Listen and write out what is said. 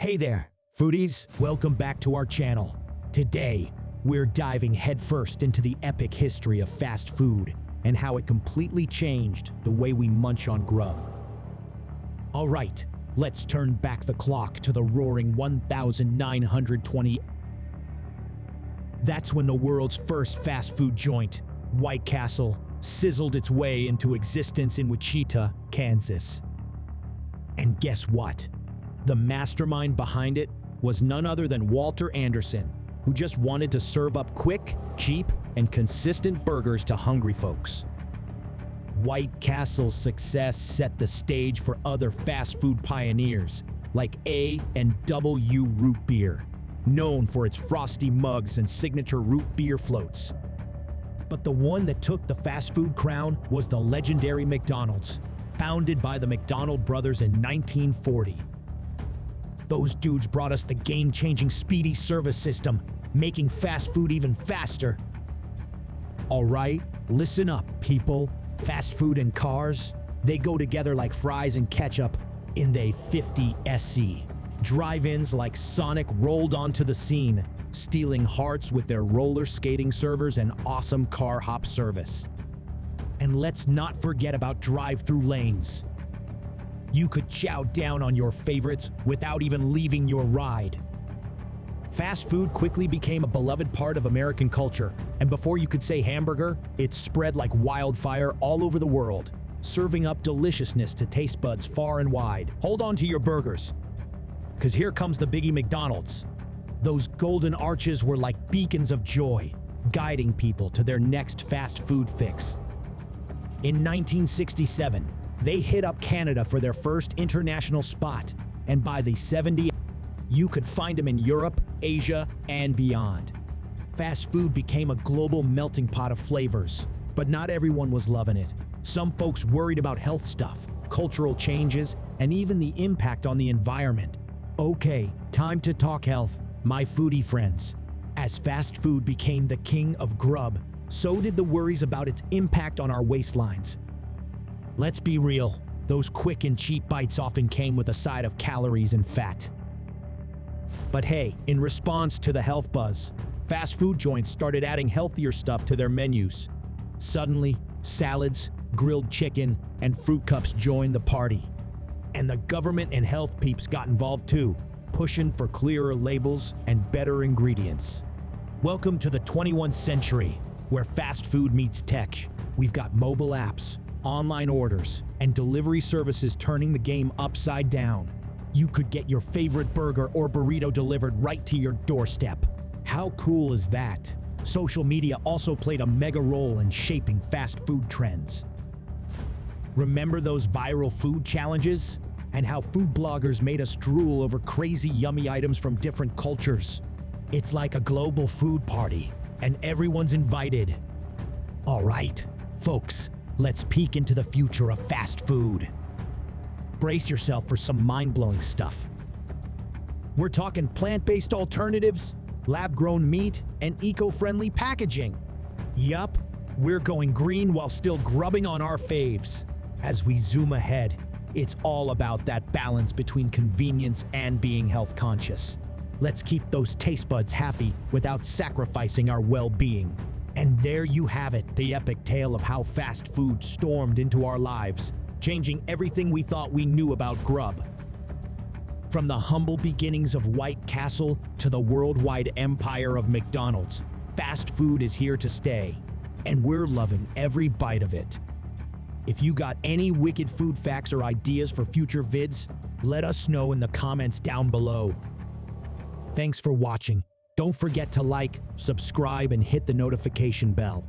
Hey there, foodies! Welcome back to our channel. Today, we're diving headfirst into the epic history of fast food and how it completely changed the way we munch on grub. Alright, let's turn back the clock to the roaring 1920. That's when the world's first fast food joint, White Castle, sizzled its way into existence in Wichita, Kansas. And guess what? The mastermind behind it was none other than Walter Anderson, who just wanted to serve up quick, cheap, and consistent burgers to hungry folks. White Castle's success set the stage for other fast food pioneers like A&W Root Beer, known for its frosty mugs and signature root beer floats. But the one that took the fast food crown was the legendary McDonald's, founded by the McDonald brothers in 1940. Those dudes brought us the game-changing speedy service system, making fast food even faster. Alright, listen up, people. Fast food and cars, they go together like fries and ketchup in the 50 SC. Drive-ins like Sonic rolled onto the scene, stealing hearts with their roller skating servers and awesome car hop service. And let's not forget about drive-through lanes. You could chow down on your favorites without even leaving your ride. Fast food quickly became a beloved part of American culture, and before you could say hamburger, it spread like wildfire all over the world, serving up deliciousness to taste buds far and wide. Hold on to your burgers, because here comes the biggie McDonald's. Those golden arches were like beacons of joy, guiding people to their next fast food fix. In 1967, they hit up Canada for their first international spot, and by the 70s, you could find them in Europe, Asia, and beyond. Fast food became a global melting pot of flavors, but not everyone was loving it. Some folks worried about health stuff, cultural changes, and even the impact on the environment. Okay, time to talk health, my foodie friends. As fast food became the king of grub, so did the worries about its impact on our waistlines. Let's be real, those quick and cheap bites often came with a side of calories and fat. But hey, in response to the health buzz, fast food joints started adding healthier stuff to their menus. Suddenly, salads, grilled chicken, and fruit cups joined the party. And the government and health peeps got involved too, pushing for clearer labels and better ingredients. Welcome to the 21st century, where fast food meets tech. We've got mobile apps, online orders, and delivery services turning the game upside down. You could get your favorite burger or burrito delivered right to your doorstep. How cool is that? Social media also played a mega role in shaping fast food trends. Remember those viral food challenges? And how food bloggers made us drool over crazy yummy items from different cultures? It's like a global food party, and everyone's invited. Alright, folks, let's peek into the future of fast food. Brace yourself for some mind-blowing stuff. We're talking plant-based alternatives, lab-grown meat, and eco-friendly packaging. Yup, we're going green while still grubbing on our faves. As we zoom ahead, it's all about that balance between convenience and being health-conscious. Let's keep those taste buds happy without sacrificing our well-being. And there you have it, the epic tale of how fast food stormed into our lives, changing everything we thought we knew about grub. From the humble beginnings of White Castle to the worldwide empire of McDonald's, fast food is here to stay, and we're loving every bite of it. If you got any wicked food facts or ideas for future vids, let us know in the comments down below. Thanks for watching. Don't forget to like, subscribe, and hit the notification bell.